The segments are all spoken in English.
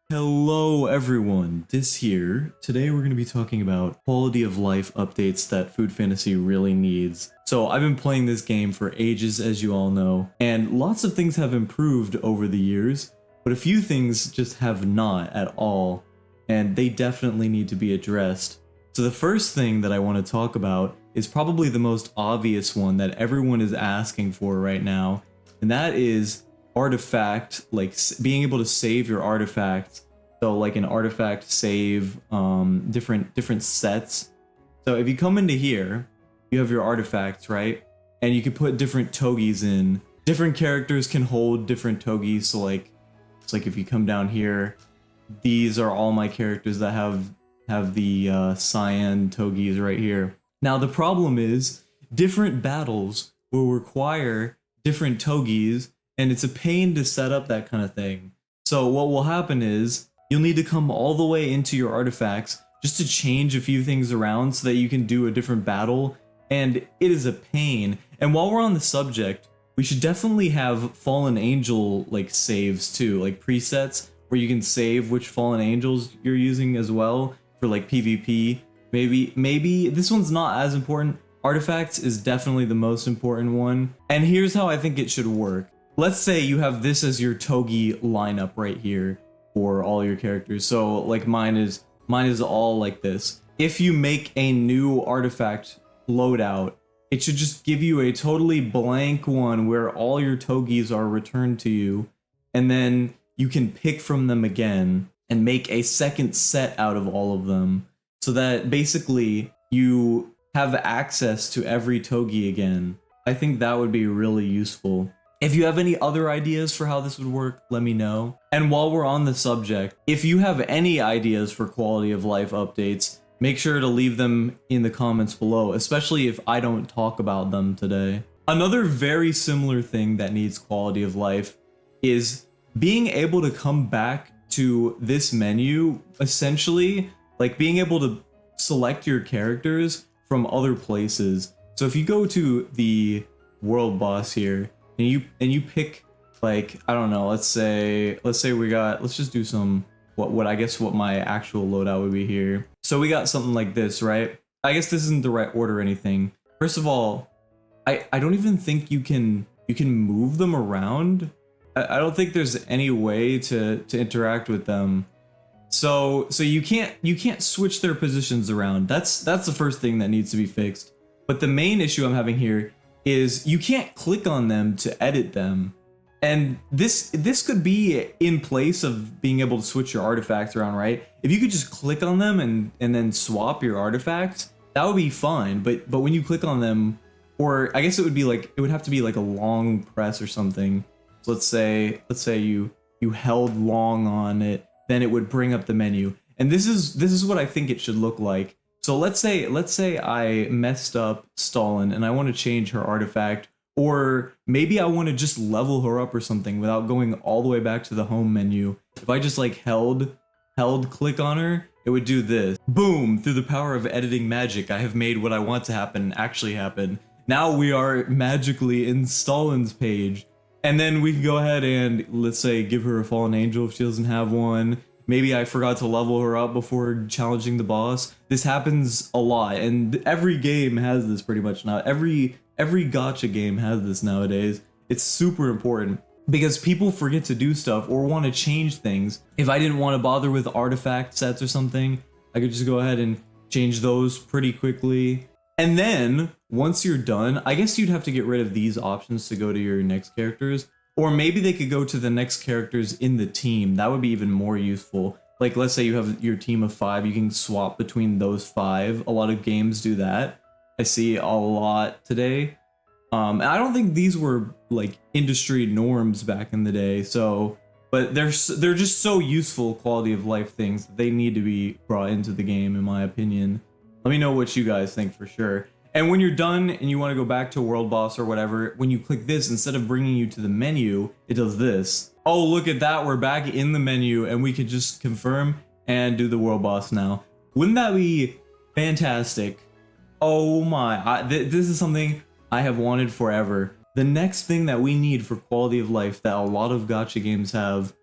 Hello everyone, Dis here. Today we're going to be talking about quality of life updates that Food Fantasy really needs. So I've been playing this game for ages, as you all know, and lots of things have improved over the years, but a few things just have not at all, and they definitely need to be addressed. So the first thing that I want to talk about is probably the most obvious one that everyone is asking for right now, and that is artifact, like being able to save your artifacts. So like an artifact save, different sets. So if you come into here, you have your artifacts, right? And you can put different togees in. Different characters can hold different togees. So like, it's like if you come down here, these are all my characters that have the cyan togees right here. Now the problem is different battles will require different togees, and it's a pain to set up that kind of thing. So what will happen is you'll need to come all the way into your artifacts just to change a few things around so that you can do a different battle, and it is a pain. And while we're on the subject, we should definitely have Fallen Angel like saves too, like presets where you can save which Fallen Angels you're using as well for like PvP. Maybe this one's not as important. Artifacts is definitely the most important one. And here's how I think it should work. Let's say you have this as your Togi lineup right here for all your characters. So like mine is all like this. If you make a new artifact loadout, it should just give you a totally blank one where all your Togis are returned to you, and then you can pick from them again and make a second set out of all of them, so that basically you have access to every Togi again. I think that would be really useful. If you have any other ideas for how this would work, let me know. And while we're on the subject, if you have any ideas for quality of life updates, make sure to leave them in the comments below, especially if I don't talk about them today. Another very similar thing that needs quality of life is being able to come back to this menu, essentially, like being able to select your characters from other places. So if you go to the world boss here, and you pick, like, I don't know, let's say let's just do some what I guess what my actual loadout would be here. So we got something like this, right? I guess this isn't the right order or anything. First of all, I don't even think you can move them around. I don't think there's any way to interact with them. So you can't switch their positions around. That's the first thing that needs to be fixed. But the main issue I'm having here is you can't click on them to edit them. And this could be in place of being able to switch your artifacts around, right? If you could just click on them and then swap your artifacts, that would be fine. But when you click on them, or I guess it would have to be like a long press or something. So let's say you held long on it, then it would bring up the menu. And this is what I think it should look like. So let's say I messed up Stalin and I want to change her artifact, or maybe I want to just level her up or something without going all the way back to the home menu. If I just like held click on her, it would do this. Boom! Through the power of editing magic, I have made what I want to happen actually happen. Now we are magically in Stalin's page. And then we can go ahead and, let's say, give her a fallen angel if she doesn't have one. Maybe I forgot to level her up before challenging the boss. This happens a lot, and every game has this pretty much now. Every gacha game has this nowadays. It's super important because people forget to do stuff or want to change things. If I didn't want to bother with artifact sets or something, I could just go ahead and change those pretty quickly. And then, once you're done, I guess you'd have to get rid of these options to go to your next characters. Or maybe they could go to the next characters in the team. That would be even more useful. Like, let's say you have your team of 5, you can swap between those 5. A lot of games do that. I see a lot today. And I don't think these were like industry norms back in the day. So, but they're just so useful quality of life things that they need to be brought into the game, in my opinion. Let me know what you guys think for sure. And when you're done and you want to go back to a world boss or whatever, when you click this, instead of bringing you to the menu, it does this. Oh, look at that. We're back in the menu and we could just confirm and do the world boss now. Wouldn't that be fantastic? Oh my, this is something I have wanted forever. The next thing that we need for quality of life that a lot of gacha games have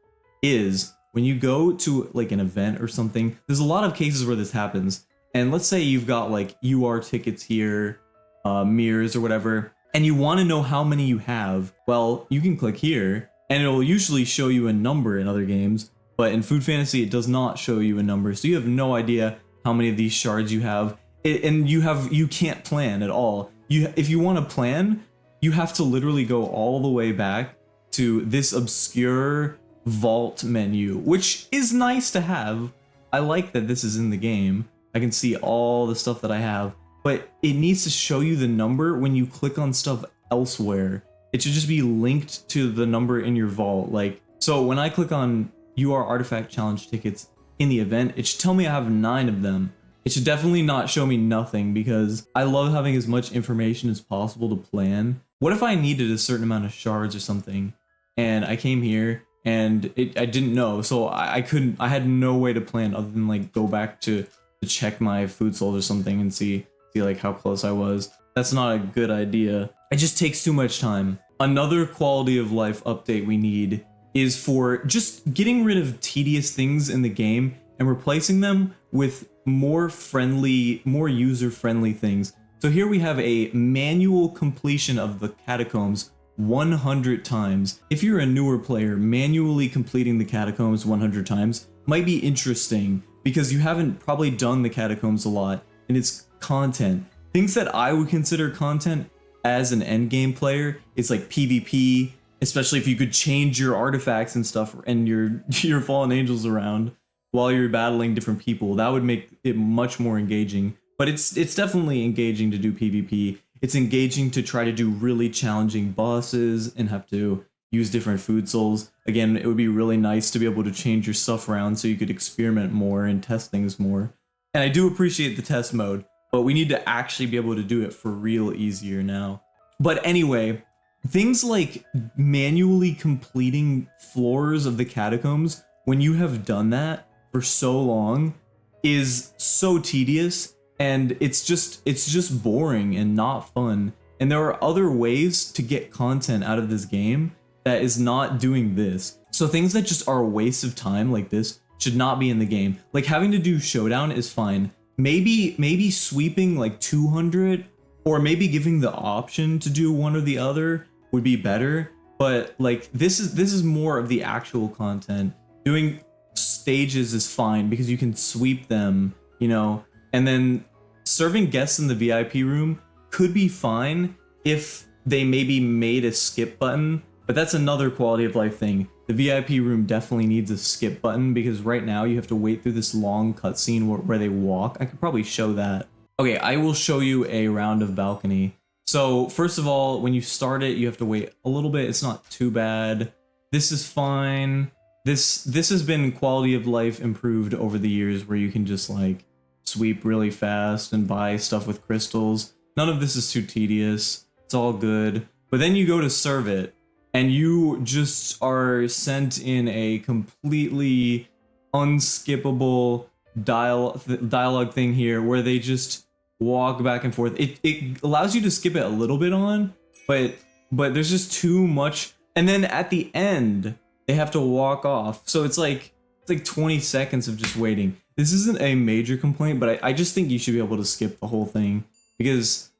is when you go to like an event or something, there's a lot of cases where this happens. And let's say you've got like UR tickets here, mirrors or whatever, and you want to know how many you have. Well, you can click here and it'll usually show you a number in other games, but in Food Fantasy, it does not show you a number. So you have no idea how many of these shards you have. And you can't plan at all. If you want to plan, you have to literally go all the way back to this obscure vault menu, which is nice to have. I like that this is in the game. I can see all the stuff that I have, but it needs to show you the number when you click on stuff elsewhere. It should just be linked to the number in your vault. Like, so when I click on UR Artifact Challenge tickets in the event, it should tell me I have 9 of them. It should definitely not show me nothing because I love having as much information as possible to plan. What if I needed a certain amount of shards or something and I came here and I didn't know, so I had no way to plan other than like go back to check my food souls or something and see like how close I was. That's not a good idea. It just takes too much time. Another quality of life update we need is for just getting rid of tedious things in the game and replacing them with more user-friendly things. So here we have a manual completion of the catacombs 100 times. If you're a newer player, manually completing the catacombs 100 times might be interesting because you haven't probably done the catacombs a lot and it's content. Things that I would consider content as an endgame player is like PvP, especially if you could change your artifacts and stuff and your fallen angels around while you're battling different people. That would make it much more engaging. But it's definitely engaging to do PvP. It's engaging to try to do really challenging bosses and have to use different food souls. Again, it would be really nice to be able to change your stuff around so you could experiment more and test things more. And I do appreciate the test mode, but we need to actually be able to do it for real easier now. But anyway, things like manually completing floors of the catacombs when you have done that for so long is so tedious, and it's just boring and not fun. And there are other ways to get content out of this game that is not doing this. So things that just are a waste of time like this should not be in the game. Like having to do showdown is fine. Maybe sweeping like 200, or maybe giving the option to do one or the other would be better. But like this is more of the actual content. Doing stages is fine because you can sweep them, you know, and then serving guests in the VIP room could be fine if they maybe made a skip button, but that's another quality of life thing. The VIP room definitely needs a skip button because right now you have to wait through this long cutscene where they walk. I could probably show that. Okay, I will show you a round of balcony. So first of all, when you start it, you have to wait a little bit. It's not too bad. This is fine. This has been quality of life improved over the years where you can just like sweep really fast and buy stuff with crystals. None of this is too tedious. It's all good. But then you go to serve it and you just are sent in a completely unskippable dialogue thing here where they just walk back and forth. It allows you to skip it a little bit on, but there's just too much. And then at the end, they have to walk off. So it's like 20 seconds of just waiting. This isn't a major complaint, but I just think you should be able to skip the whole thing because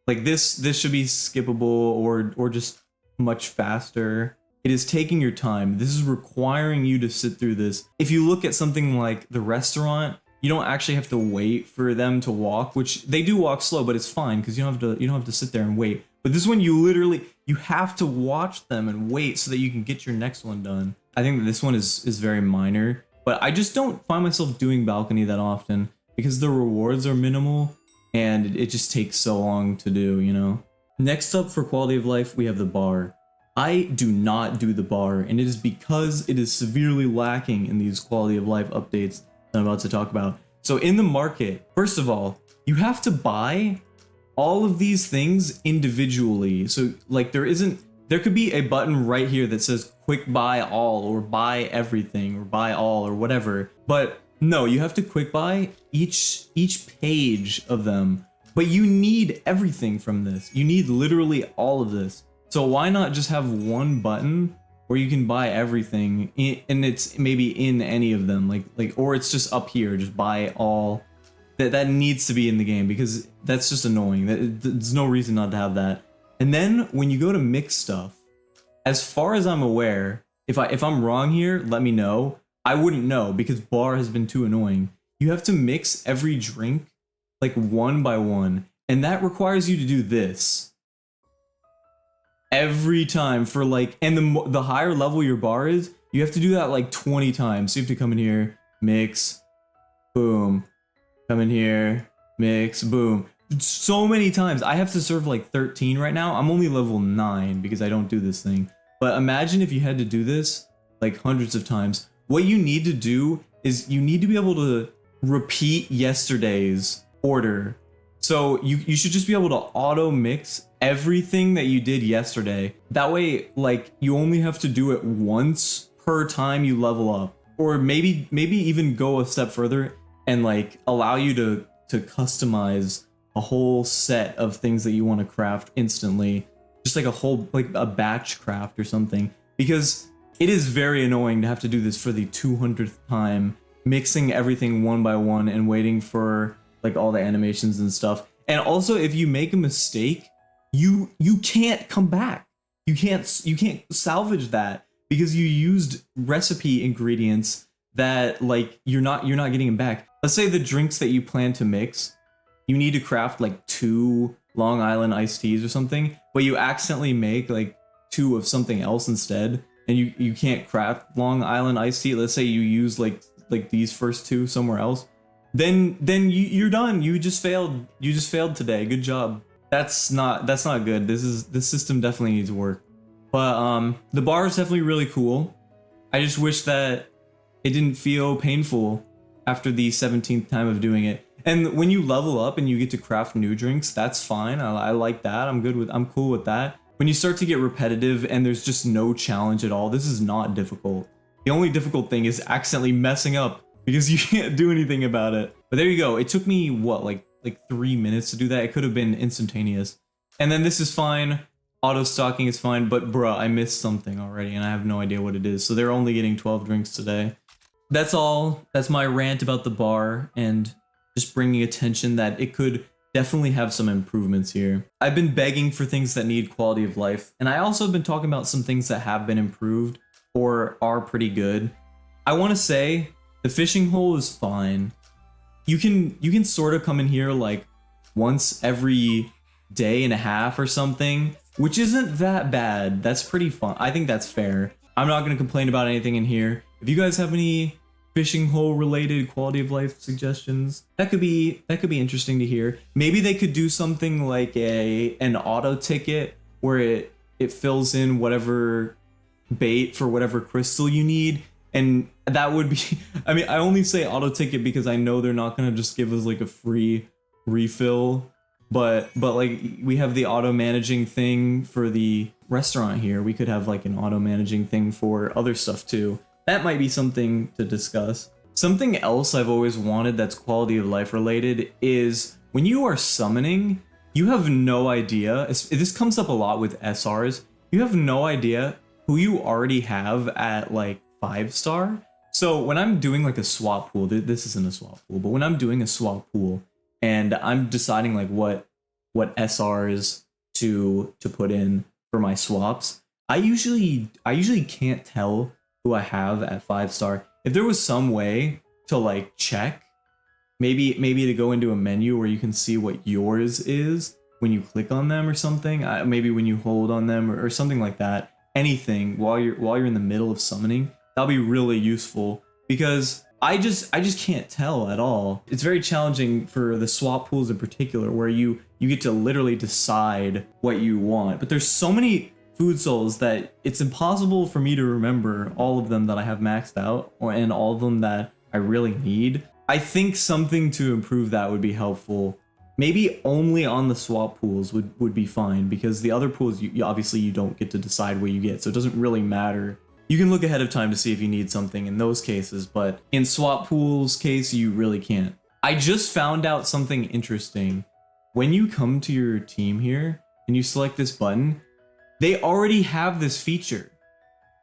like this should be skippable or just much faster. It is taking your time. This is requiring you to sit through this. If you look at something like the restaurant, you don't actually have to wait for them to walk, which they do walk slow, but it's fine because you don't have to sit there and wait. But this one you have to watch them and wait so that you can get your next one done. I think that this one is very minor, but I just don't find myself doing balcony that often because the rewards are minimal and it just takes so long to do, you know? Next up for quality of life, we have the bar. I do not do the bar, and it is because it is severely lacking in these quality of life updates that I'm about to talk about. So in the market, first of all, you have to buy all of these things individually. So like there could be a button right here that says quick buy all or buy everything or buy all or whatever. But no, you have to quick buy each page of them. But you need everything from this. You need literally all of this. So why not just have one button where you can buy everything and it's maybe in any of them, or it's just up here, just buy all that needs to be in the game, because that's just annoying. There's no reason not to have that. And then when you go to mix stuff, as far as I'm aware, if I'm wrong here, let me know. I wouldn't know because bar has been too annoying. You have to mix every drink like one by one, and that requires you to do this every time for like, and the higher level your bar is, you have to do that like 20 times. So you have to come in here, mix, boom, come in here, mix, boom. So many times. I have to serve like 13 right now. I'm only level 9 because I don't do this thing. But imagine if you had to do this like hundreds of times. What you need to do is you need to be able to repeat yesterday's order. So you should just be able to auto mix everything that you did yesterday. That way, like, you only have to do it once per time you level up. Or maybe even go a step further and like allow you to customize a whole set of things that you want to craft instantly. Just like a whole, like a batch craft or something. Because it is very annoying to have to do this for the 200th time, mixing everything one by one and waiting for like all the animations and stuff. And also, if you make a mistake, you can't come back. You can't salvage that because you used recipe ingredients that like you're not getting them back. Let's say the drinks that you plan to mix, you need to craft like 2 Long Island iced teas or something, but you accidentally make like 2 of something else instead, and you can't craft Long Island iced tea. Let's say you use like these first 2 somewhere else. Then you're done. You just failed. You just failed today. Good job. That's not good. This system definitely needs work. But the bar is definitely really cool. I just wish that it didn't feel painful after the 17th time of doing it. And when you level up and you get to craft new drinks, that's fine. I like that. I'm cool with that. When you start to get repetitive and there's just no challenge at all, this is not difficult. The only difficult thing is accidentally messing up because you can't do anything about it. But there you go. It took me, what, like 3 minutes to do that? It could have been instantaneous. And then this is fine. Auto-stocking is fine, but bruh, I missed something already and I have no idea what it is. So they're only getting 12 drinks today. That's all. That's my rant about the bar and just bringing attention that it could definitely have some improvements here. I've been begging for things that need quality of life, and I also have been talking about some things that have been improved or are pretty good. I want to say the fishing hole is fine. You can sort of come in here like once every day and a half or something, which isn't that bad. That's pretty fun. I think that's fair. I'm not going to complain about anything in here. If you guys have any fishing hole related quality of life suggestions, that could be interesting to hear. Maybe they could do something like an auto ticket where it fills in whatever bait for whatever crystal you need, and that would be I mean, I only say auto ticket because I know they're not going to just give us like a free refill, but like we have the auto managing thing for the restaurant here. We could have like an auto managing thing for other stuff too. That might be something to discuss. Something else I've always wanted that's quality of life related is when you are summoning, you have no idea. This comes up a lot with SRs. You have no idea who you already have at like 5-star. So when I'm doing like a swap pool, this isn't a swap pool, but when I'm doing a swap pool and I'm deciding like what SRs to put in for my swaps, I usually can't tell who I have at 5-star. If there was some way to like check, maybe to go into a menu where you can see what yours is when you click on them or something, maybe when you hold on them or something like that, anything while you're in the middle of summoning, that'll be really useful because I just can't tell at all. It's very challenging for the swap pools in particular where you get to literally decide what you want, but there's so many food souls that it's impossible for me to remember all of them that I have maxed out and all of them that I really need. I think something to improve that would be helpful. Maybe only on the swap pools would be fine because the other pools, obviously you don't get to decide what you get, so it doesn't really matter. You can look ahead of time to see if you need something in those cases, but in swap pools case, you really can't. I just found out something interesting. When you come to your team here and you select this button, they already have this feature.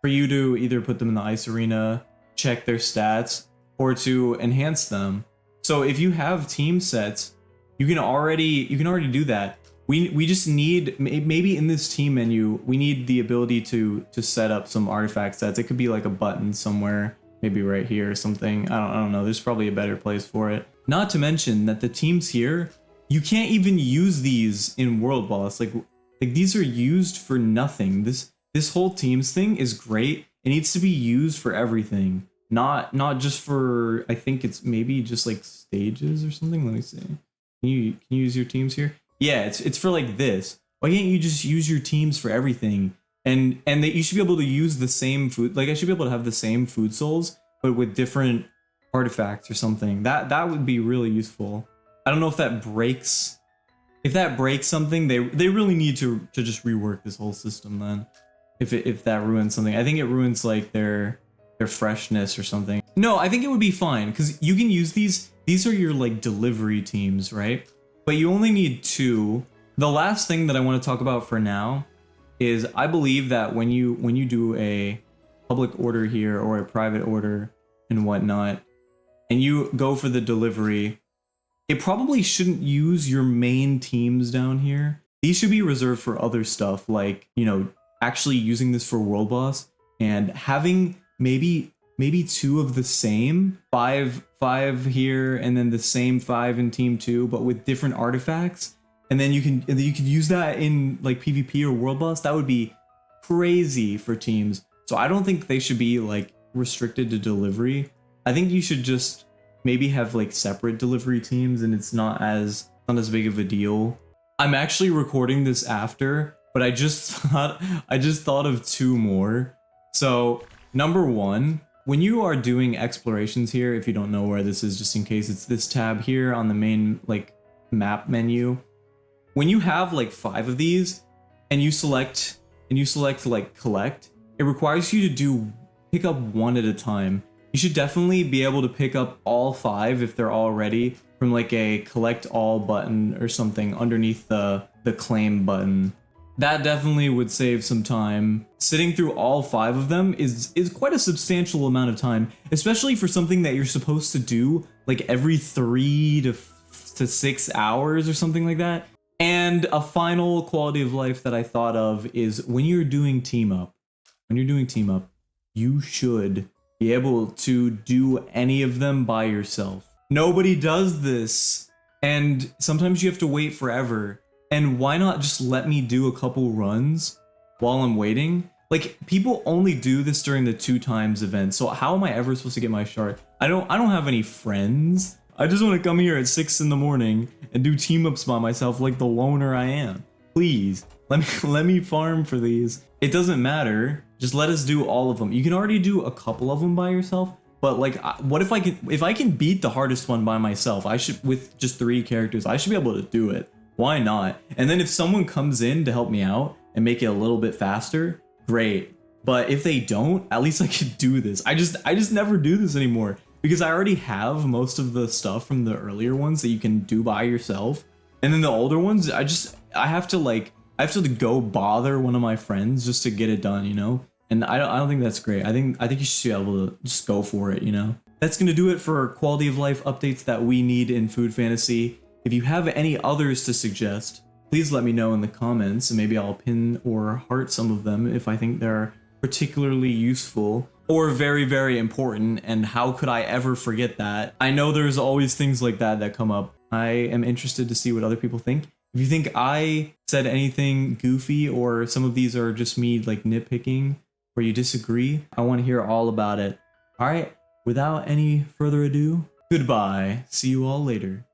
for you to either put them in the ice arena, check their stats, or to enhance them. So if you have team sets, you can already do that. We just need, maybe in this team menu, we need the ability to set up some artifact sets. It could be like a button somewhere, maybe right here or something. I don't know. There's probably a better place for it. Not to mention that the teams here, you can't even use these in World Boss. Like these are used for nothing. This whole teams thing is great. It needs to be used for everything. Not just for, I think it's maybe just like stages or something. Let me see. Can you use your teams here? Yeah, it's for like this. Why can't you just use your teams for everything? And that you should be able to use the same food. Like I should be able to have the same food souls, but with different artifacts or something. That would be really useful. I don't know if that breaks. If that breaks something, they really need to just rework this whole system then. If that ruins something, I think it ruins like their freshness or something. No, I think it would be fine because you can use these. These are your like delivery teams, right? But you only need 2. The last thing that I want to talk about for now is I believe that when you do a public order here or a private order and whatnot, and you go for the delivery, it probably shouldn't use your main teams down here. These should be reserved for other stuff, like, you know, actually using this for World Boss and having maybe 2 of the same, 5 here, and then the same 5 in team 2, but with different artifacts. And then you could use that in like PvP or World Boss. That would be crazy for teams. So I don't think they should be like restricted to delivery. I think you should just maybe have like separate delivery teams, and it's not as big of a deal. I'm actually recording this after, but I just thought of 2 more. So number 1, when you are doing explorations here, if you don't know where this is, just in case, it's this tab here on the main like map menu. When you have like 5 of these and you select like collect, it requires you to pick up 1 at a time. You should definitely be able to pick up all 5 if they're all ready from like a collect all button or something underneath the claim button. That definitely would save some time. Sitting through all 5 of them is quite a substantial amount of time, especially for something that you're supposed to do like every 3 to 6 hours or something like that. And a final quality of life that I thought of is when you're doing team up, you should be able to do any of them by yourself. Nobody does this, and sometimes you have to wait forever. And why not just let me do a couple runs while I'm waiting? Like, people only do this during the 2 times event, so how am I ever supposed to get my shard? I don't have any friends. I just want to come here at 6 in the morning and do team ups by myself like the loner I am. Please, let me farm for these. It doesn't matter. Just let us do all of them. You can already do a couple of them by yourself, but like, what if I can beat the hardest one by myself? I should, with just 3 characters, I should be able to do it. Why not? And then if someone comes in to help me out and make it a little bit faster, great. But if they don't, at least I could do this. I just never do this anymore because I already have most of the stuff from the earlier ones that you can do by yourself. And then the older ones, I have to go bother one of my friends just to get it done, you know? And I don't think that's great. I think you should be able to just go for it, you know? That's gonna do it for quality of life updates that we need in Food Fantasy. If you have any others to suggest, please let me know in the comments, and maybe I'll pin or heart some of them if I think they're particularly useful or very, very important, and how could I ever forget that? I know there's always things like that come up. I am interested to see what other people think. If you think I said anything goofy or some of these are just me like nitpicking or you disagree, I want to hear all about it. All right, without any further ado, goodbye. See you all later.